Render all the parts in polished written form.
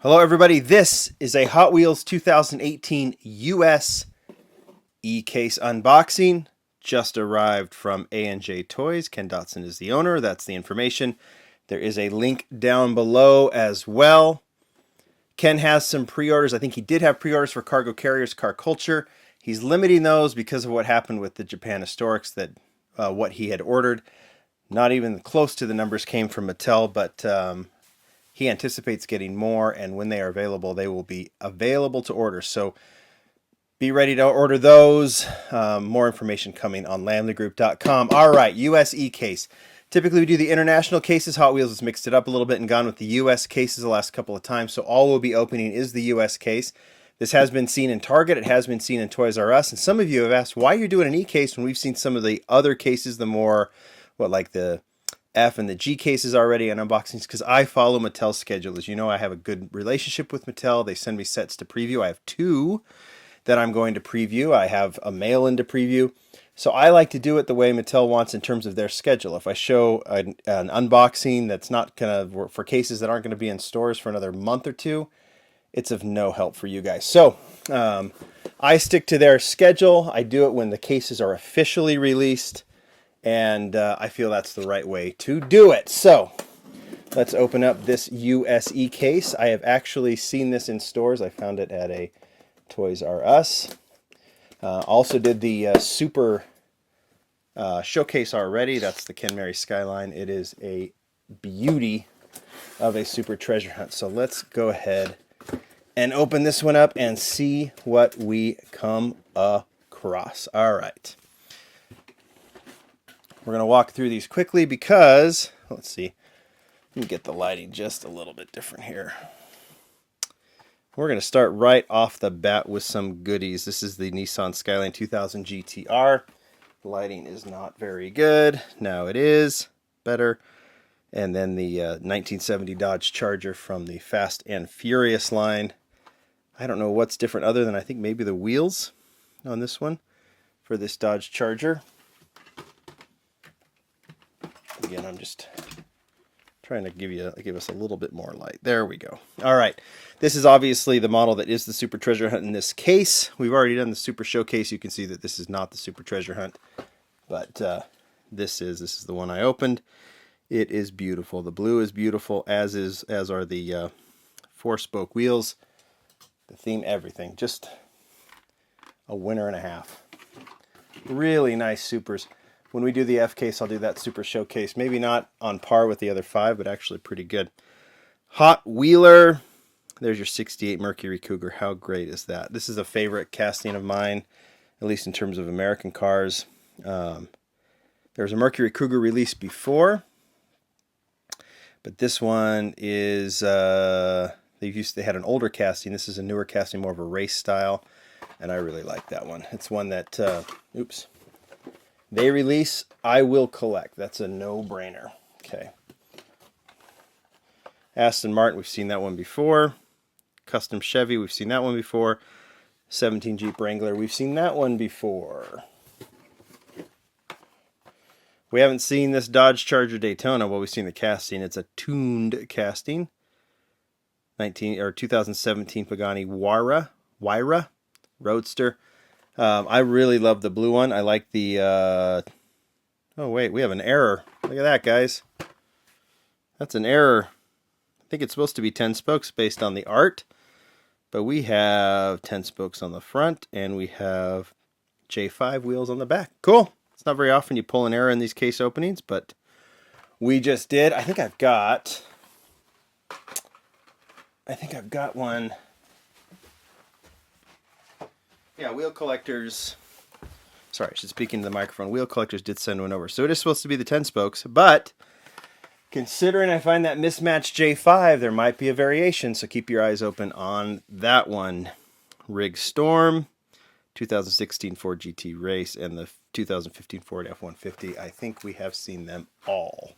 Hello everybody, this is a Hot Wheels 2018 US e-case unboxing. Just arrived from A&J Toys. Ken Dotson is the owner, that's the information. There is a link down below as well. Ken has some pre-orders. I think he did have pre-orders for Cargo Carriers, Car Culture. He's limiting those because of what happened with the Japan Historics, that what he had ordered. Not even close to the numbers came from Mattel, but he anticipates getting more, and when they are available, they will be available to order. So be ready to order those. More information coming on lamleygroup.com. All right, US e-case. Typically, we do the international cases. Hot Wheels has mixed it up a little bit and gone with the US cases the last couple of times. So all we'll be opening is the US case. This has been seen in Target. It has been seen in Toys R Us. And some of you have asked why you're doing an e-case when we've seen some of the other cases, the more, like the F and the G cases already on unboxings, because I follow Mattel's schedule. As you know, I have a good relationship with Mattel. They send me sets to preview. I have two that I'm going to preview. I have a mail-in to preview. So I like to do it the way Mattel wants in terms of their schedule. If I show an unboxing that's not going to, for cases that aren't going to be in stores for another month or two, it's of no help for you guys. So I stick to their schedule. I do it when the cases are officially released. And I feel that's the right way to do it. So let's open up this USE case. I have actually seen this in stores. I found it at a Toys R Us. Also did the Super Showcase already. That's the Nissan Skyline. It is a beauty of a Super Treasure Hunt. So let's go ahead and open this one up and see what we come across. All right. We're going to walk through these quickly because, let's see, let me get the lighting just a little bit different here. We're going to start right off the bat with some goodies. This is the Nissan Skyline 2000 GTR. The lighting is not very good. Now it is better. And then the 1970 Dodge Charger from the Fast and Furious line. I don't know what's different other than I think maybe the wheels on this one for this Dodge Charger. Again, I'm just trying to give us a little bit more light. There we go. All right. This is obviously the model that is the Super Treasure Hunt in this case. We've already done the Super Showcase. You can see that this is not the Super Treasure Hunt, but this is the one I opened. It is beautiful. The blue is beautiful, as are the four-spoke wheels. The theme, everything. Just a winner and a half. Really nice Supers. When we do the F case, I'll do that Super Showcase. Maybe not on par with the other five, but actually pretty good. Hot Wheeler. There's your 68 Mercury Cougar. How great is that? This is a favorite casting of mine, at least in terms of American cars. There's a Mercury Cougar released before, but this one is, they had an older casting. This is a newer casting, more of a race style, and I really like that one. It's one that, they release, I will collect. That's a no-brainer. Okay. Aston Martin, we've seen that one before. Custom Chevy, we've seen that one before. 17 Jeep Wrangler, we've seen that one before. We haven't seen this Dodge Charger Daytona. Well, we've seen the casting. It's a tuned casting. 2017 Pagani Huayra Roadster. I really love the blue one. I like the, oh wait, we have an error. Look at that, guys. That's an error. I think it's supposed to be 10 spokes based on the art, but we have 10 spokes on the front, and we have J5 wheels on the back. Cool. It's not very often you pull an error in these case openings, but we just did. I think I've got one. Yeah, Wheel Collectors, sorry, I should speak into the microphone. Wheel Collectors did send one over. So it is supposed to be the 10 spokes, but considering I find that mismatched J5, there might be a variation, so keep your eyes open on that one. Rig Storm, 2016 Ford GT Race, and the 2015 Ford F-150. I think we have seen them all.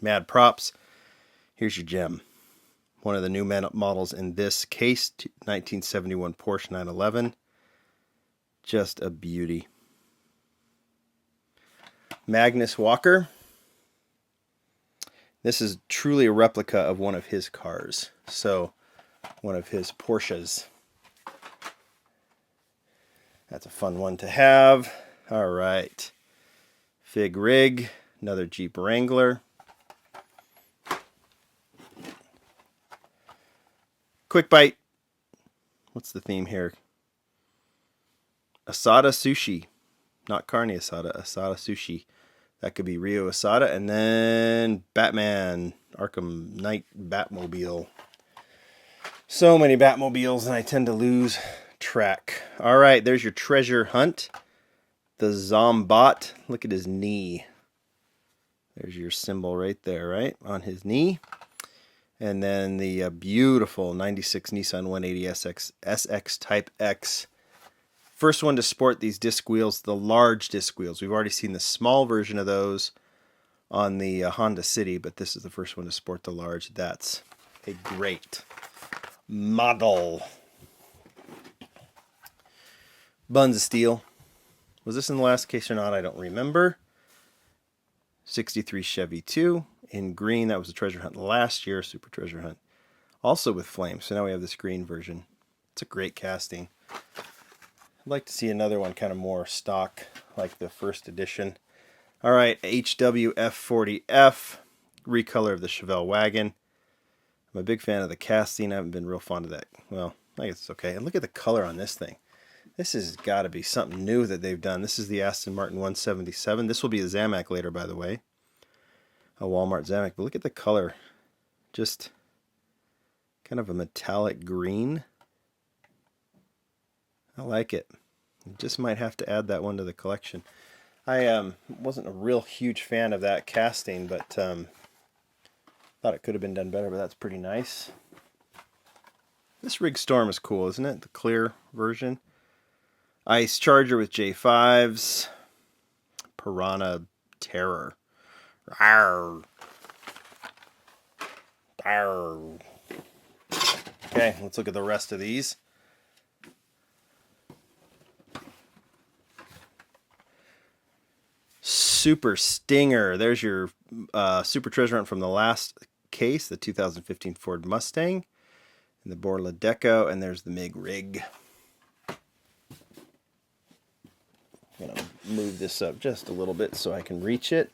Mad Props, here's your gem. One of the new models in this case, 1971 Porsche 911. Just a beauty. Magnus Walker. This is truly a replica of one of his cars. So, one of his Porsches. That's a fun one to have. All right. Fig Rig, another Jeep Wrangler. Quick Bite. What's the theme here? Asada Sushi. Not carne asada, Asada Sushi. That could be Rio Asada. And then Batman, Arkham Knight Batmobile. So many Batmobiles, and I tend to lose track. All right, there's your treasure hunt. The Zombot. Look at his knee. There's your symbol right there, right? On his knee. And then the beautiful 96 Nissan 180 SX Type X. First one to sport these disc wheels, the large disc wheels. We've already seen the small version of those on the Honda City, but this is the first one to sport the large. That's a great model. Buns of Steel. Was this in the last case or not? I don't remember. 63 Chevy 2 in green. That was the treasure hunt last year, super treasure hunt. Also with flames. So now we have this green version. It's a great casting. I'd like to see another one kind of more stock like the first edition. All right, HWF40F, recolor of the Chevelle Wagon. I'm a big fan of the casting. I haven't been real fond of that. Well, I guess it's okay. And look at the color on this thing. This has got to be something new that they've done. This is the Aston Martin 177. This will be a Zamac later, by the way. A Walmart Zamac. But look at the color. Just kind of a metallic green. I like it. Just might have to add that one to the collection. I wasn't a real huge fan of that casting, but thought it could have been done better, but that's pretty nice. This Rig Storm is cool, isn't it? The clear version. Ice Charger with J5s. Piranha Terror. Rawr. Rawr. Okay, let's look at the rest of these. Super Stinger. There's your super treasure hunt from the last case, the 2015 Ford Mustang. And the Borla Deco, and there's the MIG Rig. I'm going to move this up just a little bit so I can reach it.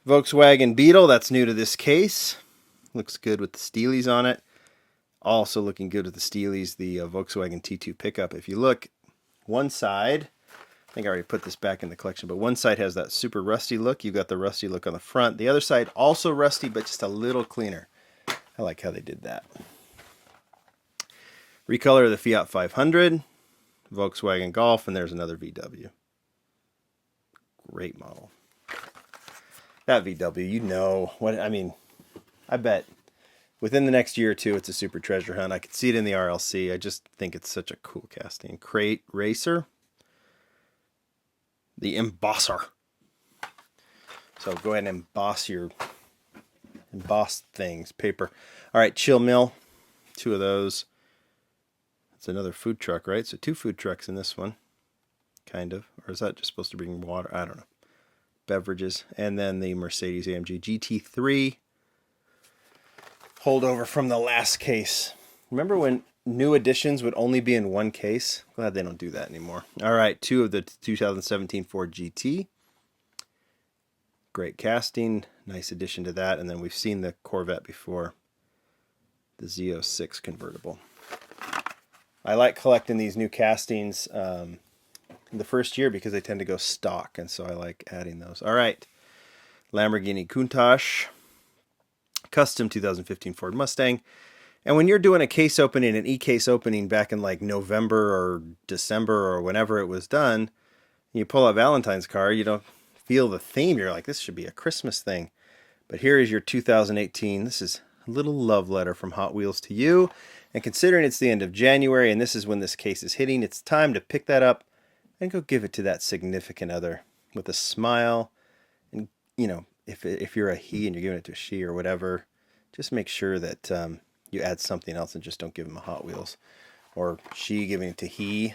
Volkswagen Beetle, that's new to this case. Looks good with the Steelies on it. Also looking good with the Steelies, the Volkswagen T2 pickup. If you look, one side, I think I already put this back in the collection, but one side has that super rusty look. You've got the rusty look on the front. The other side also rusty, but just a little cleaner. I like how they did that. Recolor of the Fiat 500. Volkswagen Golf, and there's another VW. Great model. That VW, you know what I mean. I bet within the next year or two, it's a super treasure hunt. I could see it in the RLC. I just think it's such a cool casting. Crate Racer. The Embosser. So go ahead and emboss things, paper. All right, Chill Mill. 2 of those. It's another food truck, right? So 2 food trucks in this one, kind of. Or is that just supposed to bring water? I don't know. Beverages. And then the Mercedes AMG GT3 holdover from the last case. Remember when new editions would only be in one case? Glad they don't do that anymore. All right, 2 of the 2017 Ford GT. Great casting. Nice addition to that. And then we've seen the Corvette before. The Z06 convertible. I like collecting these new castings in the first year because they tend to go stock, and so I like adding those. All right, Lamborghini Countach, custom 2015 Ford Mustang. And when you're doing a case opening, an e-case opening back in like November or December or whenever it was done, you pull out Valentine's card, you don't feel the theme. You're like, this should be a Christmas thing. But here is your 2018. This is a little love letter from Hot Wheels to you. And considering it's the end of January and this is when this case is hitting, it's time to pick that up and go give it to that significant other with a smile. And, you know, if you're a he and you're giving it to a she or whatever, just make sure that you add something else and just don't give them a Hot Wheels. Or she giving it to he.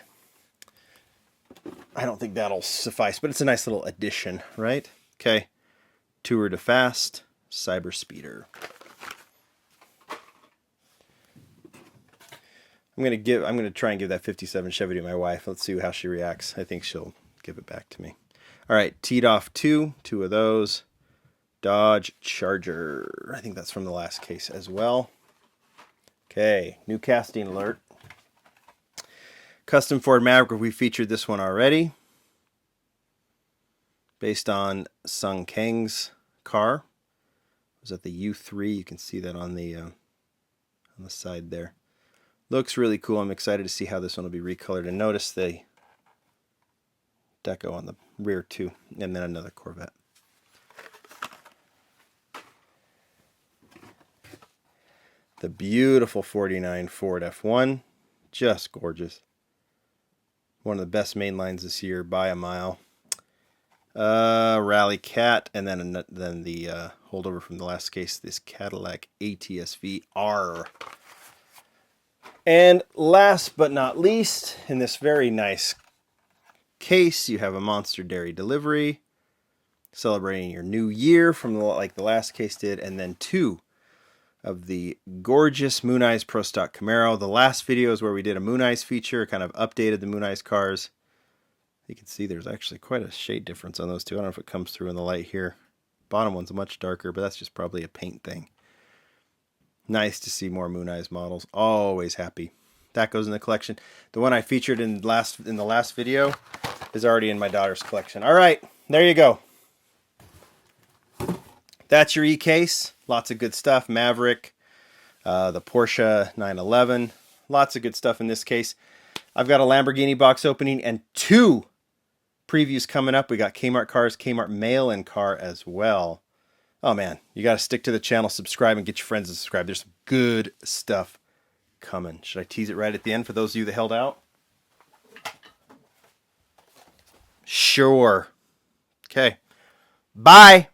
I don't think that'll suffice, but it's a nice little addition, right? Okay. Tour de Fast, Cyber Speeder. I'm gonna try and give that 57 Chevy to my wife. Let's see how she reacts. I think she'll give it back to me. All right, teed off two of those. Dodge Charger. I think that's from the last case as well. Okay, new casting alert. Custom Ford Maverick. We featured this one already. Based on Sung Kang's car. It was at the U3. You can see that on the side there. Looks really cool. I'm excited to see how this one will be recolored. And notice the deco on the rear too. And then another Corvette. The beautiful 49 Ford F1. Just gorgeous. One of the best main lines this year by a mile. Rally Cat. And then the holdover from the last case, this Cadillac ATS-V R. And last but not least, in this very nice case, you have a Monster Dairy Delivery, celebrating your new year from like the last case did, and then two of the gorgeous Moon Eyes Pro Stock Camaro. The last video is where we did a Moon Eyes feature, kind of updated the Moon Eyes cars. You can see there's actually quite a shade difference on those two. I don't know if it comes through in the light here. Bottom one's much darker, but that's just probably a paint thing. Nice to see more Moon Eyes models. Always happy. That goes in the collection. The one I featured in the last video is already in my daughter's collection. All right, there you go. That's your e-case. Lots of good stuff. Maverick, the Porsche 911. Lots of good stuff in this case. I've got a Lamborghini box opening and two previews coming up. We got Kmart cars, Kmart mail-in car as well. Oh man, you got to stick to the channel, subscribe, and get your friends to subscribe. There's some good stuff coming. Should I tease it right at the end for those of you that held out? Sure. Okay. Bye.